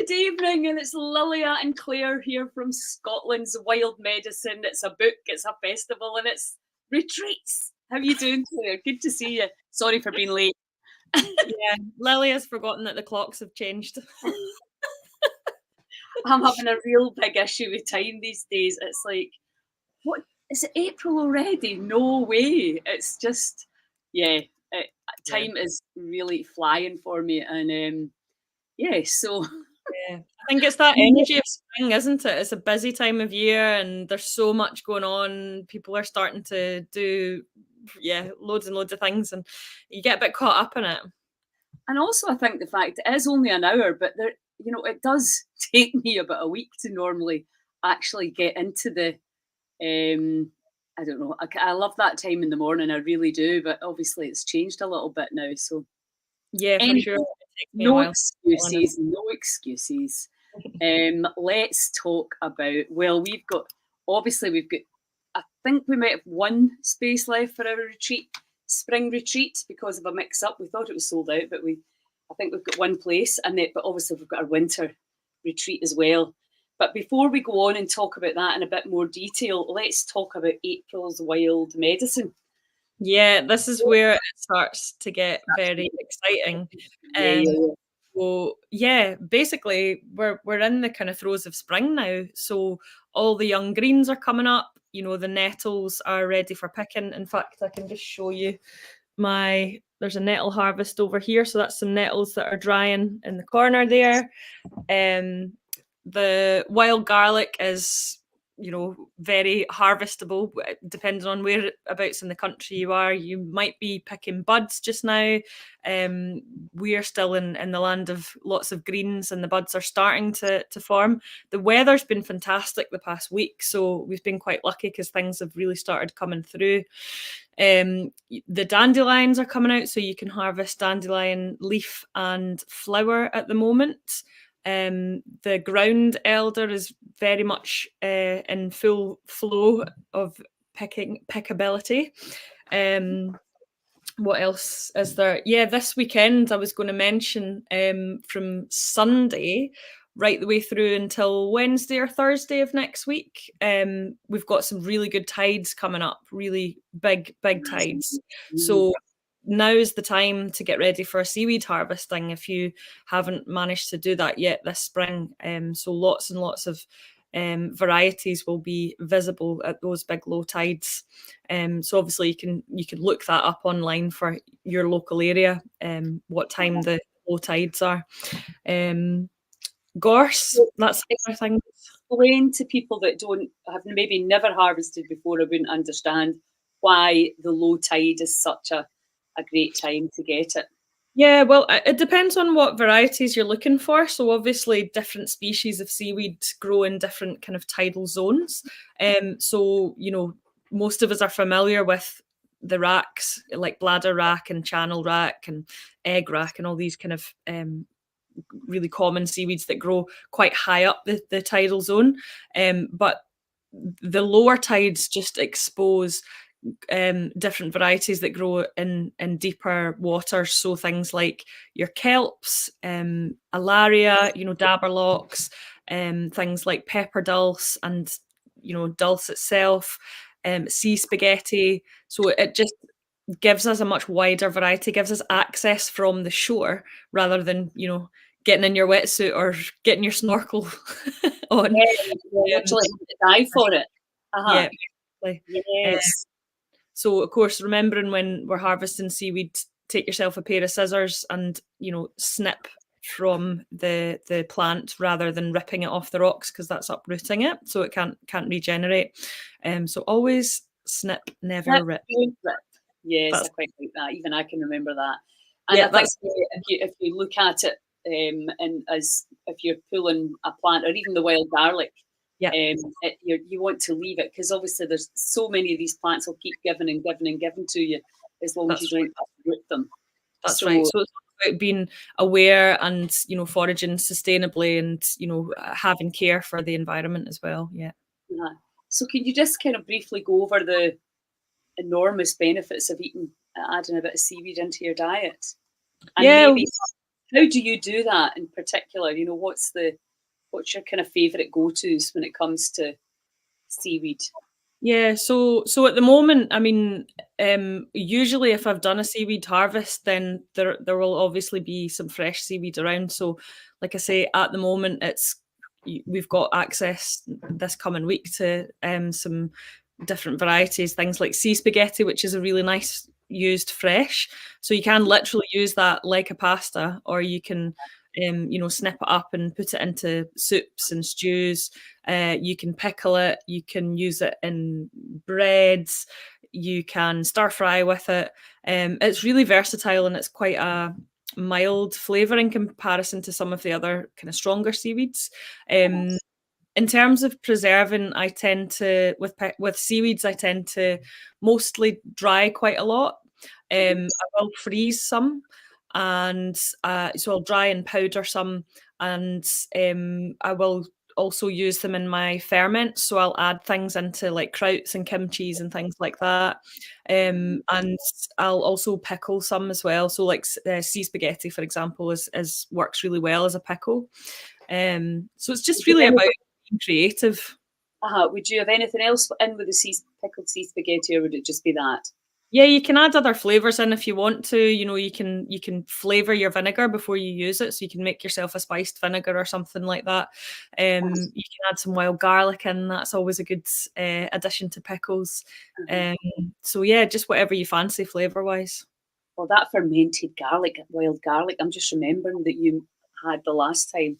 Good evening, and it's Lilia and Clare here from Scotland's Wild Medicine. It's a book, it's a festival, and it's retreats. How are you doing, Clare? Good to see you. Sorry for being late. Yeah, Lily has forgotten that the clocks have changed. I'm having a real big issue with time these days. It's like, what? Is it April already? No way. It's just, time is really flying for me. And so. Yeah, I think it's that energy of spring, isn't it? It's a busy time of year and there's so much going on. People are starting to do, loads and loads of things, and you get a bit caught up in it. And also, I think the fact it is only an hour, but it does take me about a week to normally actually get into the. I don't know. I love that time in the morning. I really do, but obviously it's changed a little bit now. So yeah, for sure. No excuses. No excuses. Let's talk about. Well, we've got. I think we might have one space left for our retreat, spring retreat, because of a mix-up. We thought it was sold out, but I think we've got one place, but obviously we've got our winter retreat as well. But before we go on and talk about that in a bit more detail, let's talk about April's Wild Medicine. Yeah, this is where it starts to get very exciting. So basically we're in the kind of throes of spring now. So all the young greens are coming up. The nettles are ready for picking. In fact, I can just show you there's a nettle harvest over here. So that's some nettles that are drying in the corner there. The wild garlic is very harvestable, depending on whereabouts in the country you are. You might be picking buds just now. We are still in the land of lots of greens, and the buds are starting to form. The weather's been fantastic the past week, so we've been quite lucky because things have really started coming through. The dandelions are coming out, so you can harvest dandelion leaf and flower at the moment. The ground elder is very much in full flow of pickability. What else is there? Yeah, this weekend I was going to mention from Sunday right the way through until Wednesday or Thursday of next week. We've got some really good tides coming up, really big tides. So now is the time to get ready for seaweed harvesting if you haven't managed to do that yet this spring. So lots and lots of varieties will be visible at those big low tides. So obviously you can look that up online for your local area, what time the low tides are. Gorse, that's another thing. Explain to people that have maybe never harvested before, I wouldn't understand why the low tide is such a great time to get it. Yeah, well, it depends on what varieties you're looking for. So obviously different species of seaweed grow in different kind of tidal zones. So, most of us are familiar with the racks, like bladder rack and channel rack and egg rack and all these kind of really common seaweeds that grow quite high up the tidal zone. But the lower tides just expose different varieties that grow in deeper waters. So things like your kelps, alaria, daberlocks, things like pepper dulse and dulse itself, sea spaghetti. So it just gives us a much wider variety, gives us access from the shore rather than getting in your wetsuit or getting your snorkel on. Literally to die for it. Yeah, exactly. Yes. So, of course, remembering when we're harvesting seaweed, take yourself a pair of scissors and, snip from the plant rather than ripping it off the rocks, because that's uprooting it, so it can't regenerate. So always snip, never rip. Yes, I quite like that. Even I can remember that. And I think if you look at it, and as if you're pulling a plant or even the wild garlic, you want to leave it, because obviously there's so many of these plants will keep giving and giving and giving to you as long as you don't uproot them. That's right. So it's about being aware and foraging sustainably and having care for the environment as well. Yeah. So can you just kind of briefly go over the enormous benefits of adding a bit of seaweed into your diet? And maybe How do you do that in particular? You know, what's your kind of favourite go-tos when it comes to seaweed? Yeah, so at the moment, I mean, usually if I've done a seaweed harvest, then there will obviously be some fresh seaweed around. So, like I say, at the moment, we've got access this coming week to some different varieties, things like sea spaghetti, which is a really nice used fresh. So you can literally use that like a pasta, or you can snip it up and put it into soups and stews. You can pickle it, you can use it in breads, you can stir fry with it. It's really versatile and it's quite a mild flavour in comparison to some of the other kind of stronger seaweeds. In terms of preserving, I tend to with seaweeds, I tend to mostly dry quite a lot. I will freeze some, and so I'll dry and powder some, and I will also use them in my ferment. So I'll add things into like krauts and kimchis and things like that. And I'll also pickle some as well. So like sea spaghetti, for example, is works really well as a pickle. So it's just really about being creative. Would you have anything else in with the pickled sea spaghetti, or would it just be that? Yeah, you can add other flavors in if you want to. You know, you can flavor your vinegar before you use it, so you can make yourself a spiced vinegar or something like that. You can add some wild garlic in. That's always a good addition to pickles. So yeah, just whatever you fancy flavor wise. Well, that fermented garlic, wild garlic, I'm just remembering that you had the last time.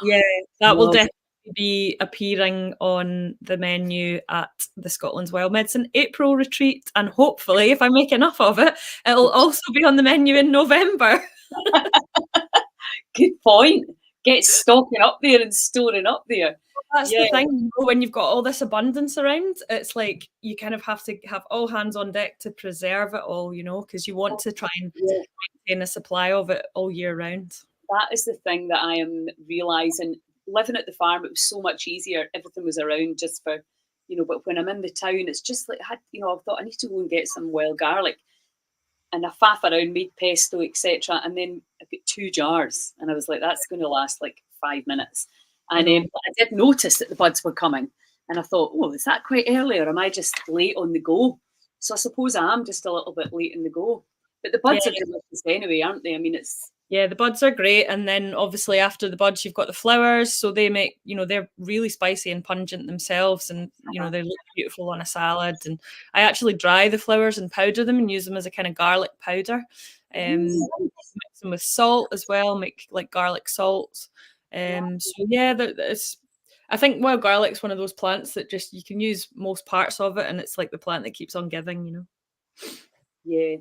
Yeah, that will definitely be appearing on the menu at the Scotland's Wild Medicine April retreat, and hopefully, if I make enough of it, it'll also be on the menu in November. Good point. Get stocking up there and storing up there. That's the thing, when you've got all this abundance around, it's like you kind of have to have all hands on deck to preserve it all, you know, because you want to try and maintain a supply of it all year round. That is the thing that I am realising. Living at the farm, it was so much easier. Everything was around just for, but when I'm in the town, it's just like, I thought I need to go and get some wild garlic. And I faff around, made pesto, etc. And then I got 2 jars. And I was like, that's going to last like 5 minutes. And I did notice that the buds were coming. And I thought, oh, is that quite early, or am I just late on the go? So I suppose I am just a little bit late on the go. But the buds are delicious anyway, aren't they? I mean, yeah, the buds are great. And then obviously after the buds, you've got the flowers. So they make, they're really spicy and pungent themselves. And, they look beautiful on a salad. And I actually dry the flowers and powder them and use them as a kind of garlic powder. Mix them with salt as well, make like garlic salt. So yeah, I think wild garlic's one of those plants that just, you can use most parts of it. And it's like the plant that keeps on giving, Yeah.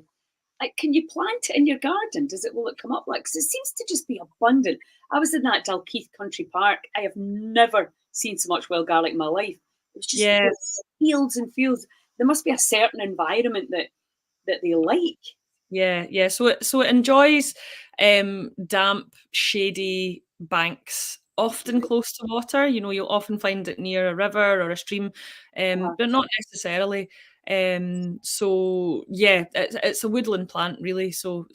Like, can you plant it in your garden? Will it come up like? Because it seems to just be abundant. I was in that Dalkeith Country Park. I have never seen so much wild garlic in my life. It's just fields and fields. There must be a certain environment that they like. Yeah. So it enjoys damp, shady banks, often close to water. You'll often find it near a river or a stream, but not necessarily. So yeah, it's a woodland plant really. So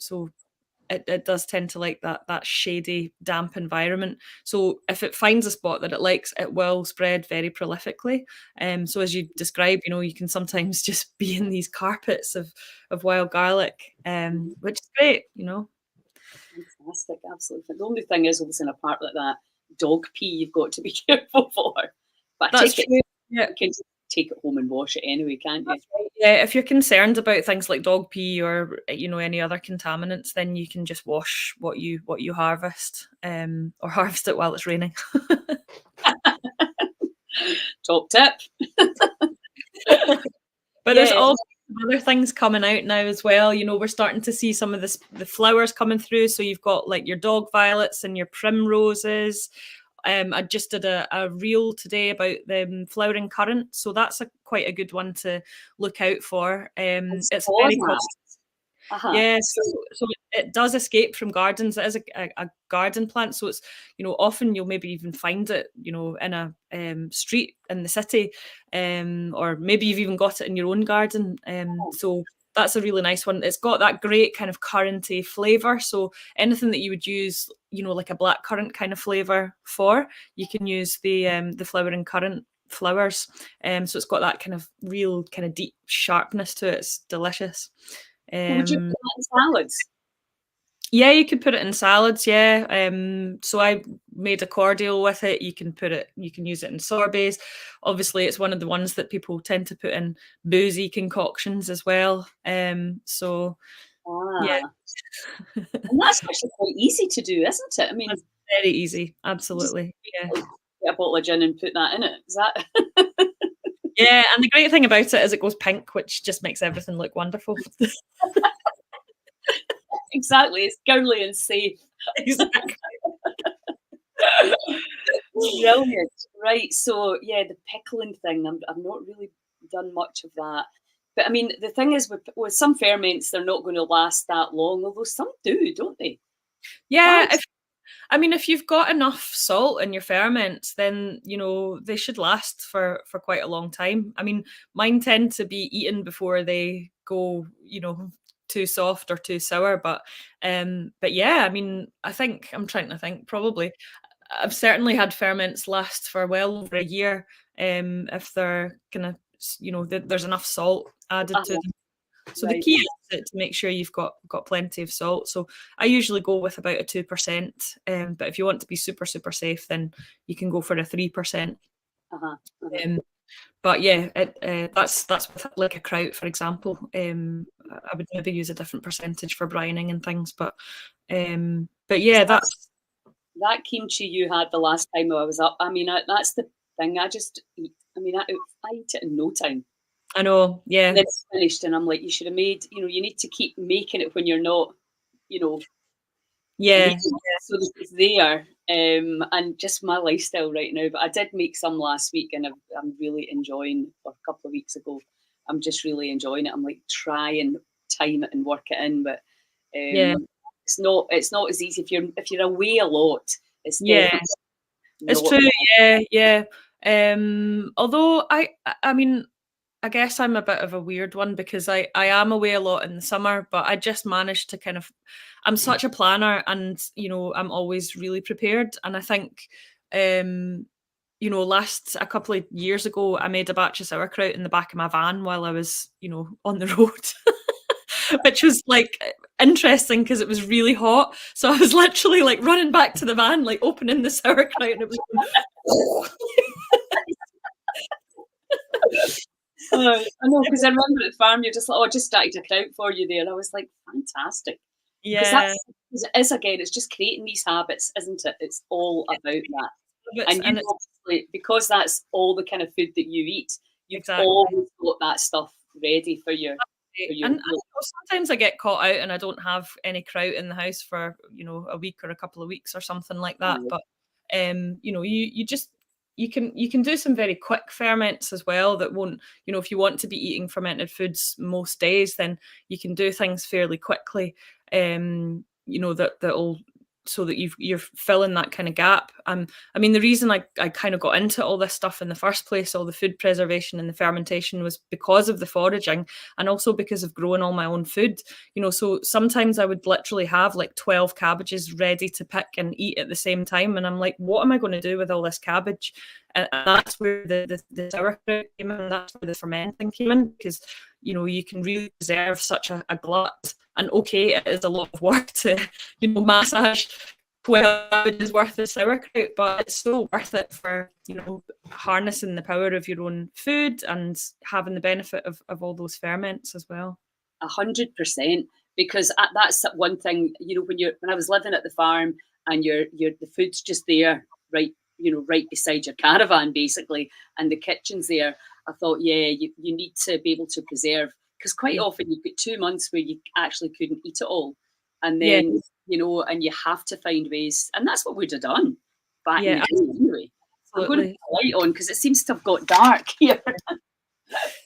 it does tend to like that shady, damp environment. So if it finds a spot that it likes, it will spread very prolifically. So as you describe, you can sometimes just be in these carpets of wild garlic, which is great, Fantastic, absolutely. The only thing is, obviously, in a park like that, dog pee you've got to be careful for. But that's true. You can take it home and wash it anyway, can't you? Yeah, if you're concerned about things like dog pee or any other contaminants, then you can just wash what you harvest, or harvest it while it's raining. Top tip. But there's all other things coming out now as well. We're starting to see some of the flowers coming through. So you've got like your dog violets and your primroses. I just did a reel today about the flowering currant, so that's quite a good one to look out for. It's very yeah, so it does escape from gardens. It is a garden plant, so it's often you'll maybe even find it in a street in the city, or maybe you've even got it in your own garden. So that's a really nice one. It's got that great kind of curranty flavour. So anything that you would use, you know, like a black currant kind of flavour for, you can use the flowering currant flowers. So it's got that kind of real kind of deep sharpness to it. It's delicious. Would you put that in salads? Yeah, you could put it in salads. Yeah. So I made a cordial with it. You can use it in sorbets. Obviously, it's one of the ones that people tend to put in boozy concoctions as well. So yeah, and that's actually quite easy to do, isn't it? I mean, that's very easy. Absolutely. Yeah. Get a bottle of gin and put that in it. Is that? Yeah, and the great thing about it is it goes pink, which just makes everything look wonderful. Exactly, it's girly and safe. Exactly. Brilliant. Right. So yeah, the pickling thing, I've not really done much of that. But I mean, the thing is with some ferments, they're not going to last that long, although some do, don't they? Yeah, if you've got enough salt in your ferments, then you know they should last for quite a long time. I mean, mine tend to be eaten before they go, you know, too soft or too sour. But yeah, I mean, I'm trying to think. Probably, I've certainly had ferments last for well over a year. If they're gonna, you know, there's enough salt added to them. So the Right. key is to make sure you've got plenty of salt. So I usually go with about a 2%. But if you want to be super, super safe, then you can go for a 3%. But yeah, that's with like a kraut, for example. I would maybe use a different percentage for brining and things. But yeah, that kimchi you had the last time I was up. I mean, that's the thing. I just eat. I mean, I eat it in no time. I know, yeah. And then it's finished, and I'm like, you should have made. You know, you need to keep making it when you're not. You know. Yeah. So that it's there, and just my lifestyle right now. But I did make some last week, and I'm really enjoying. Or a couple of weeks ago, I'm just really enjoying it. I'm like try and time it and work it in, but yeah, it's not as easy if you're away a lot. It's it's true. Yeah. Although I mean, I guess I'm a bit of a weird one because I am away a lot in the summer, but I just managed to kind of, I'm such a planner, and you know I'm always really prepared. And I think, you know, a couple of years ago, I made a batch of sauerkraut in the back of my van while I was, you know, on the road, which was like interesting because it was really hot. So I was literally like running back to the van, like opening the sauerkraut, and it was. I know, because I remember at the farm, you're just like, oh, I just started a kraut for you there. And I was like, fantastic. Yeah. Because it is, again, it's just creating these habits, isn't it? It's all about that. And you obviously, because that's all the kind of food that you eat, you've always got that stuff ready for your. And sometimes I get caught out and I don't have any kraut in the house for, you know, a week or a couple of weeks or something like that. But you know, you can do some very quick ferments as well that won't, you know, if you want to be eating fermented foods most days, then you can do things fairly quickly. You know, that'll, so that you're filling that kind of gap. I mean, the reason I kind of got into all this stuff in the first place, all the food preservation and the fermentation, was because of the foraging, and also because of growing all my own food. You know, so sometimes I would literally have like 12 cabbages ready to pick and eat at the same time, and I'm like, what am I going to do with all this cabbage? And that's where the sauerkraut came in. That's where the fermenting came in, because you know you can really preserve such a glut. And okay, it is a lot of work to, you know, massage 12 hours worth of sauerkraut, but it's so worth it for, you know, harnessing the power of your own food and having the benefit of all those ferments as well. 100%, because that's one thing, you know, when I was living at the farm and the food's just there, right, you know, right beside your caravan basically, and the kitchen's there. I thought, yeah, you need to be able to preserve, because quite often you've got 2 months where you actually couldn't eat it all, and then you know, and you have to find ways, and that's what we'd have done back in the day anyway. I'm going to put the light on because it seems to have got dark here.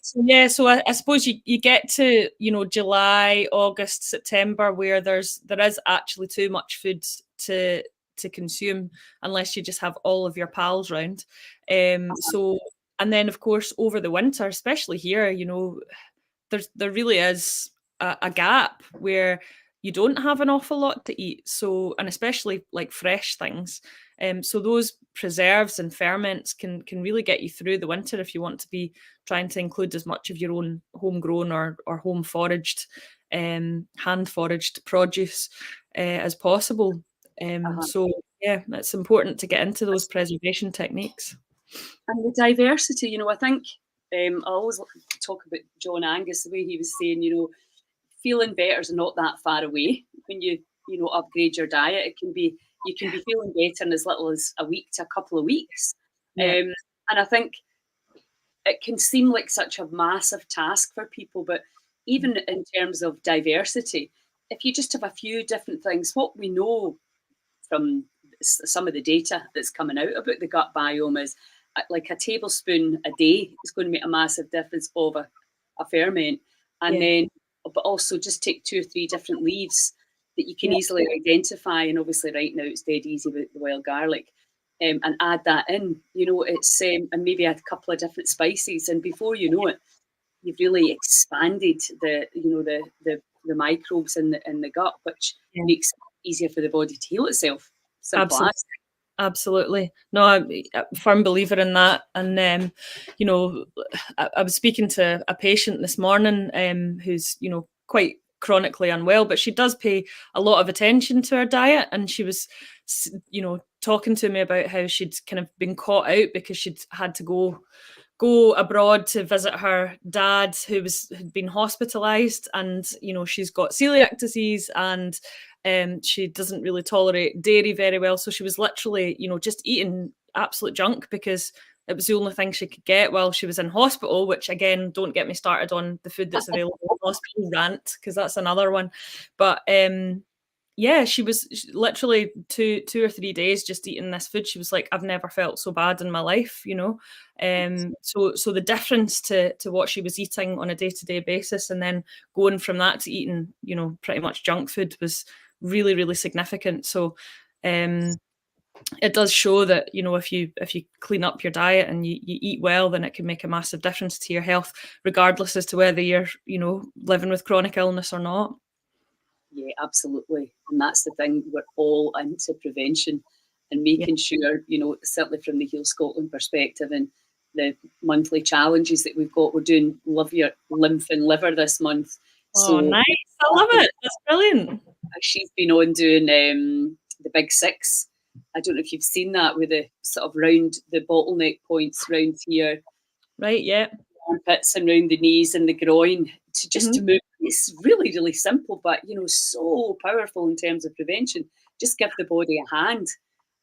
So I suppose you get to, you know, July, August, September, where there is actually too much food to consume, unless you just have all of your pals round. So, and then of course over the winter, especially here, you know, there really is a gap where you don't have an awful lot to eat. So, and especially like fresh things. So those preserves and ferments can really get you through the winter if you want to be trying to include as much of your own homegrown or home foraged, hand foraged produce as possible. So yeah, it's important to get into those preservation techniques. And the diversity, you know, I think I always talk about John Angus, the way he was saying, you know, feeling better is not that far away when you know, upgrade your diet. It can be, you can be feeling better in as little as a week to a couple of weeks. Yeah. And I think it can seem like such a massive task for people, but even in terms of diversity, if you just have a few different things, what we know from some of the data that's coming out about the gut biome is like a tablespoon a day is going to make a massive difference of a ferment. And then, but also just take 2 or 3 different leaves that you can easily identify. And obviously right now it's dead easy with the wild garlic. And add that in, you know, it's and maybe add a couple of different spices, and before you know it, you've really expanded the, you know, the microbes in the gut, which makes it easier for the body to heal itself. Simple as. Absolutely. No, I'm a firm believer in that. And, you know, I was speaking to a patient this morning who's, you know, quite chronically unwell, but she does pay a lot of attention to her diet. And she was, you know, talking to me about how she'd kind of been caught out because she'd had to go abroad to visit her dad who had been hospitalized, and you know, she's got celiac disease, and she doesn't really tolerate dairy very well, so she was literally, you know, just eating absolute junk because it was the only thing she could get while she was in hospital, which again, don't get me started on the food that's available in hospital rant, because that's another one. But yeah, she was literally 2 or 3 days just eating this food. She was like, I've never felt so bad in my life, you know. So the difference to what she was eating on a day-to-day basis, and then going from that to eating, you know, pretty much junk food, was really, really significant. So it does show that, you know, if you clean up your diet and you eat well, then it can make a massive difference to your health, regardless as to whether you're, you know, living with chronic illness or not. Yeah, absolutely. And that's the thing, we're all into prevention and making sure, you know, certainly from the Heal Scotland perspective and the monthly challenges that we've got, we're doing Love Your Lymph and Liver this month. So nice. I love it. That's brilliant. She's been on doing the Big 6. I don't know if you've seen that, with the sort of round the bottleneck points round here. Right, yeah. Armpits and round the knees and the groin to just to move. It's really, really simple, but you know, so powerful in terms of prevention. Just give the body a hand.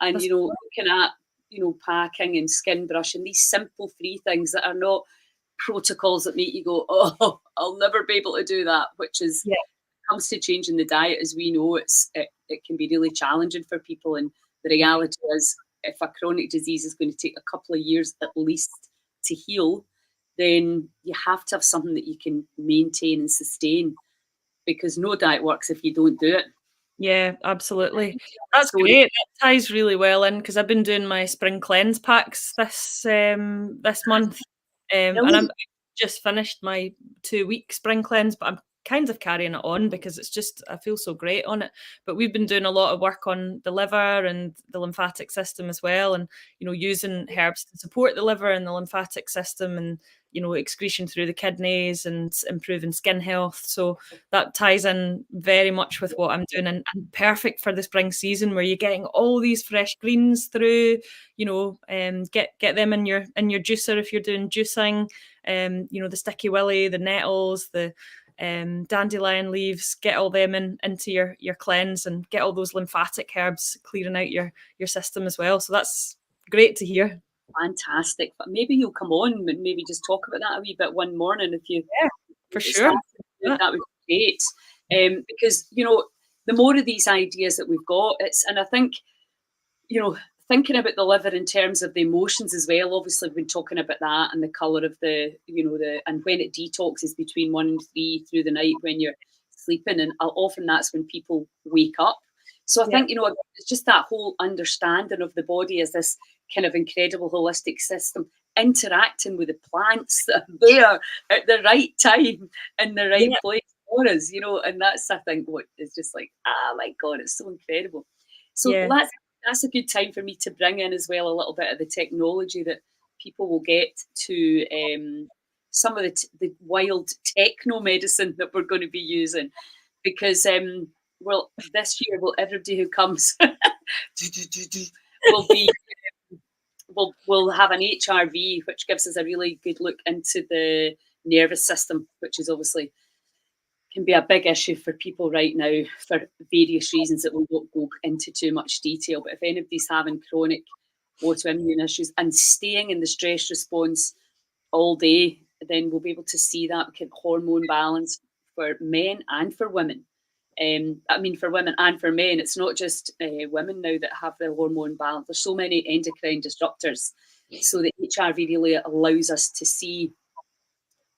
And that's, you know, looking at, you know, packing and skin brushing, these simple free things that are not protocols that make you go, oh, I'll never be able to do that, which is comes to changing the diet, as we know, it can be really challenging for people. And the reality is, if a chronic disease is going to take a couple of years at least to heal, then you have to have something that you can maintain and sustain, because no diet works if you don't do it. Yeah, absolutely. That's great. That ties really well in, because I've been doing my spring cleanse packs this month, and I've just finished my 2-week spring cleanse, but I'm kind of carrying it on because it's just, I feel so great on it. But we've been doing a lot of work on the liver and the lymphatic system as well, and you know, using herbs to support the liver and the lymphatic system, and you know, excretion through the kidneys and improving skin health. So that ties in very much with what I'm doing, and perfect for the spring season where you're getting all these fresh greens through, you know, get them in your juicer if you're doing juicing, you know, the sticky willy, the nettles, the dandelion leaves, get all them into your cleanse, and get all those lymphatic herbs clearing out your system as well. So that's great to hear. Fantastic. But maybe you'll come on and maybe just talk about that a wee bit one morning if you. Yeah, for sure. That would be great. Because, you know, the more of these ideas that we've got, and I think, you know, thinking about the liver in terms of the emotions as well. Obviously, we've been talking about that and the colour of the, you know, and when it detoxes between 1 and 3 through the night when you're sleeping, and often that's when people wake up. So I think, you know, it's just that whole understanding of the body as this kind of incredible holistic system, interacting with the plants that are there at the right time in the right place. for us, you know, and that's, I think, what is just like, ah, my God, it's so incredible. So Yeah. that's a good time for me to bring in as well a little bit of the technology that people will get to some of the wild techno medicine that we're going to be using, because well, this year, well, everybody who comes will be will have an HRV, which gives us a really good look into the nervous system, which is obviously can be a big issue for people right now for various reasons that we won't go into too much detail. But if anybody's having chronic autoimmune issues and staying in the stress response all day, then we'll be able to see that hormone balance for men and for women. I mean, for women and for men, it's not just women now that have the hormone balance. There's so many endocrine disruptors. So the HRV really allows us to see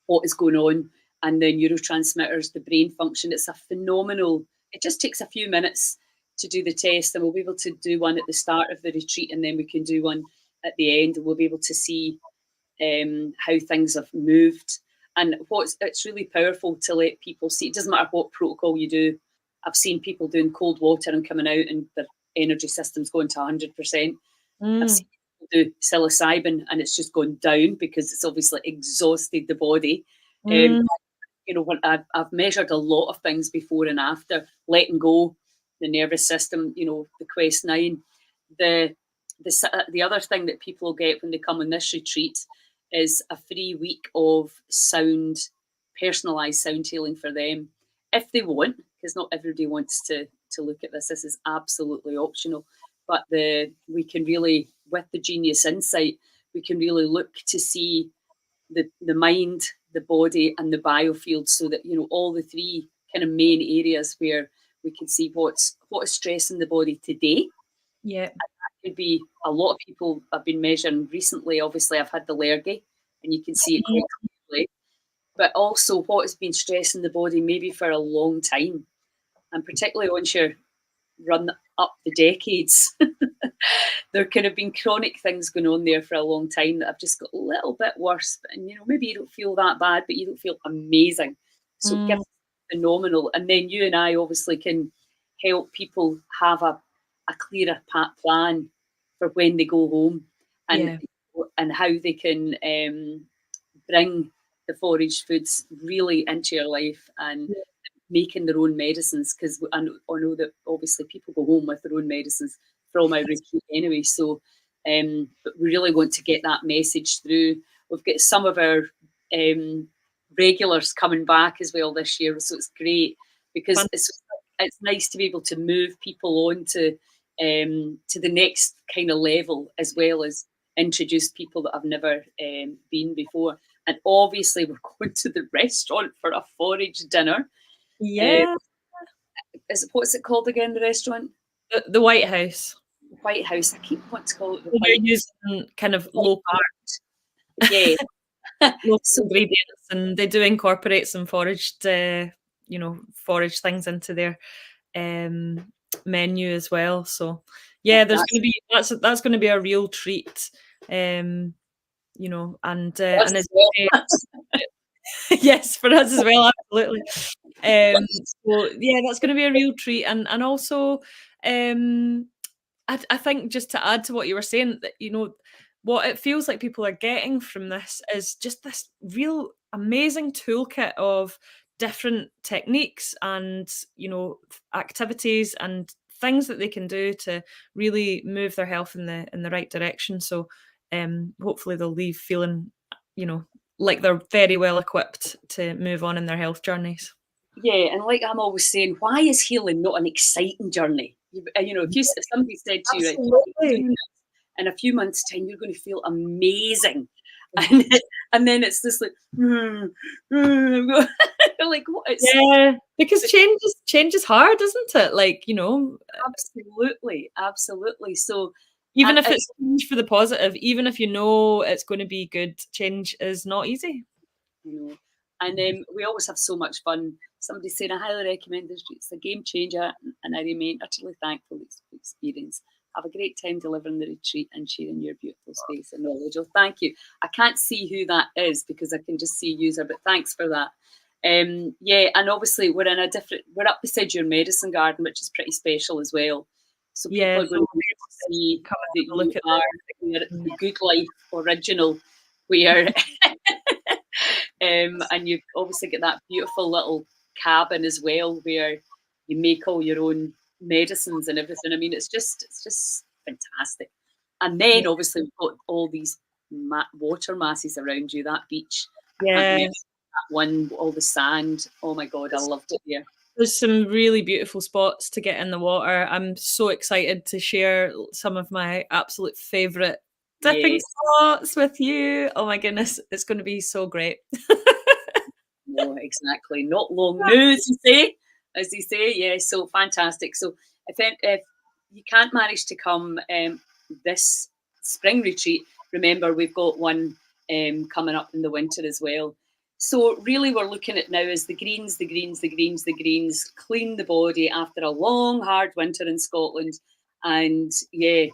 what is going on and the neurotransmitters, the brain function. It's a phenomenal, it just takes a few minutes to do the test, and we'll be able to do one at the start of the retreat, and then we can do one at the end, and we'll be able to see how things have moved. And it's really powerful to let people see. It doesn't matter what protocol you do. I've seen people doing cold water and coming out and their energy system's going to 100%. I've seen people do psilocybin and it's just gone down because it's obviously exhausted the body. You know, when I've measured a lot of things before and after, letting go, the nervous system, you know, the Quest 9. The other thing that people will get when they come on this retreat is a free week of personalised sound healing for them, if they want, because not everybody wants to look at this. This is absolutely optional. But we can really, with the Genius Insight, we can really look to see the mind, the body, and the biofield, so that, you know, all the three kind of main areas where we can see what is stressing the body today. Yeah. Could be a lot of people have been measuring recently. Obviously, I've had the Lergy, and you can see it quite clearly. But also, what has been stressing the body maybe for a long time, and particularly once you're run up the decades, there could have been chronic things going on there for a long time that have just got a little bit worse. And you know, maybe you don't feel that bad, but you don't feel amazing. So it gives phenomenal. And then you and I obviously can help people have a clearer plan for when they go home, and how they can bring the foraged foods really into your life and making their own medicines, because I know that obviously people go home with their own medicines from our retreat anyway. So but we really want to get that message through. We've got some of our regulars coming back as well this year, so it's great because it's nice to be able to move people on to the next kind of level, as well as introduce people that have never been before. And obviously we're going to the restaurant for a forage dinner. Yeah. What's it called again, the restaurant? The White House. White House. I keep wanting to call it the They're White using kind of local Yeah. local ingredients, and they do incorporate some foraged foraged things into their menu as well. So yeah, there's going to be that's going to be a real treat. You know, and as yes, for us as well, absolutely. So yeah, that's going to be a real treat, and also, I think, just to add to what you were saying, that, you know, what it feels like people are getting from this is just this real amazing toolkit of different techniques and, you know, activities and things that they can do to really move their health in the right direction. So hopefully they'll leave feeling, you know, like they're very well equipped to move on in their health journeys. Yeah, and like I'm always saying, why is healing not an exciting journey? You know, if somebody said to you, right, in a few months' time, you're going to feel amazing. And then it's just like, like what? Yeah, because change is hard, isn't it? Like, you know, absolutely. So even if it's change for the positive, even if you know it's going to be good, change is not easy. You know, and we always have so much fun. Somebody saying, I highly recommend this. It's a game changer, and I remain utterly thankful for the experience. Have a great time delivering the retreat and sharing your beautiful space and knowledge. Oh, thank you. I can't see who that is because I can just see user, but thanks for that. Yeah, and obviously we're up beside your medicine garden, which is pretty special as well. So people are going to see come that and look you at are the Good Life original, where and you've obviously got that beautiful little cabin as well, where you make all your own medicines and everything. I mean, it's just fantastic. And then obviously we've got all these water masses around you. That beach, I can't remember that one, all the sand. Oh my God, I loved it there. There's some really beautiful spots to get in the water. I'm so excited to share some of my absolute favourite dipping spots with you. Oh my goodness, it's going to be so great. No, exactly. Not long now, as they say. Yeah, so fantastic. So if you can't manage to come this spring retreat, remember we've got one coming up in the winter as well. So really we're looking at now is the greens, clean the body after a long, hard winter in Scotland. And yeah,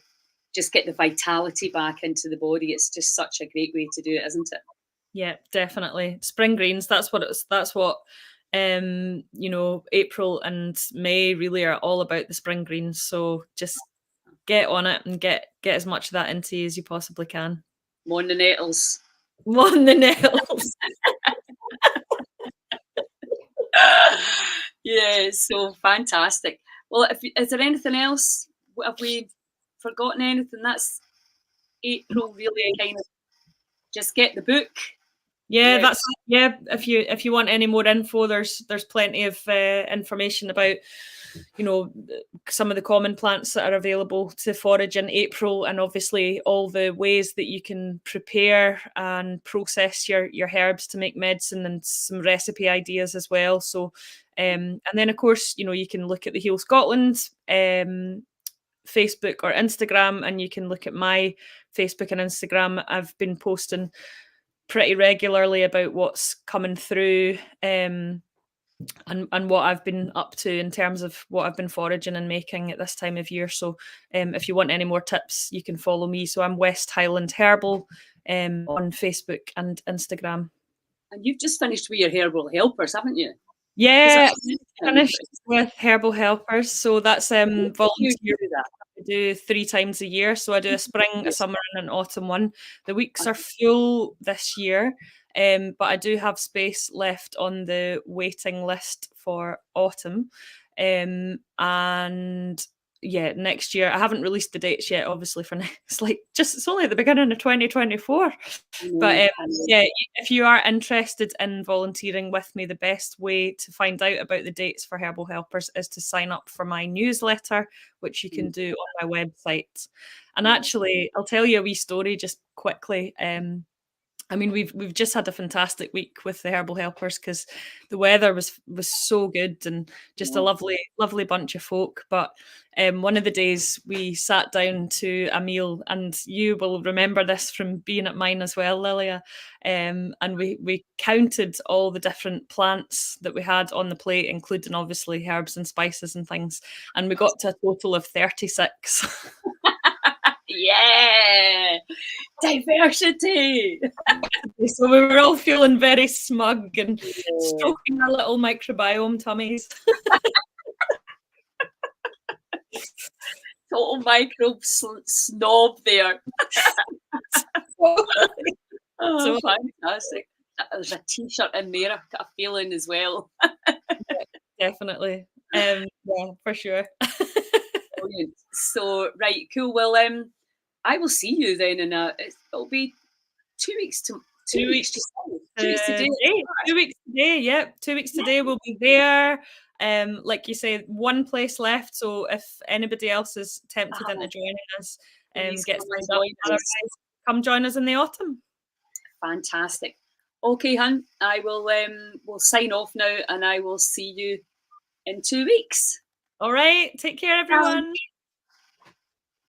just get the vitality back into the body. It's just such a great way to do it, isn't it? Yeah, definitely. Spring greens, that's what April and May really are all about, the spring greens. So just get on it and get as much of that into you as you possibly can. Mon the nettles. Mon the nettles. Yeah, so fantastic. Well, is there anything else? Have we forgotten anything? That's April, really kind of just get the book. Yeah, if you want any more info, there's plenty of information about some of the common plants that are available to forage in April, and obviously all the ways that you can prepare and process your herbs to make medicine, and some recipe ideas as well. So and then of course you can look at the Heal Scotland Facebook or Instagram, and you can look at my Facebook and Instagram. I've been posting pretty regularly about what's coming through and what I've been up to in terms of what I've been foraging and making at this time of year. So if you want any more tips, you can follow me. So I'm West Highland Herbal on Facebook and Instagram. And you've just finished with your Herbal Helpers, haven't you? Yeah, finished with Herbal Helpers. So that's volunteer. I do 3 times a year. So I do a spring, a summer, and an autumn one. The weeks are full this year, but I do have space left on the waiting list for autumn. And yeah, next year I haven't released the dates yet, obviously, for next. It's only at the beginning of 2024. But yeah, if you are interested in volunteering with me, the best way to find out about the dates for Herbal Helpers is to sign up for my newsletter, which you can do on my website. And actually, I'll tell you a wee story just quickly. I mean, we've just had a fantastic week with the Herbal Helpers because the weather was so good and just a lovely bunch of folk. But one of the days we sat down to a meal, and you will remember this from being at mine as well, Lilia. And we counted all the different plants that we had on the plate, including obviously herbs and spices and things, and we got to a total of 36. Yeah, diversity. So we were all feeling very smug and stroking our little microbiome tummies. Total microbe snob there. So fantastic. There's a t-shirt in there. I've got a feeling as well. Definitely. Yeah, for sure. Brilliant. So right, cool. Well, I will see you then it'll be 2 weeks to 2 weeks today. 2 weeks today, yep. 2 weeks today we'll be there. Like you say, one place left. So if anybody else is tempted into joining us, get signed up. Otherwise, come join us in the autumn. Fantastic. Okay, hun. I will we'll sign off now, and I will see you in 2 weeks. All right. Take care, everyone.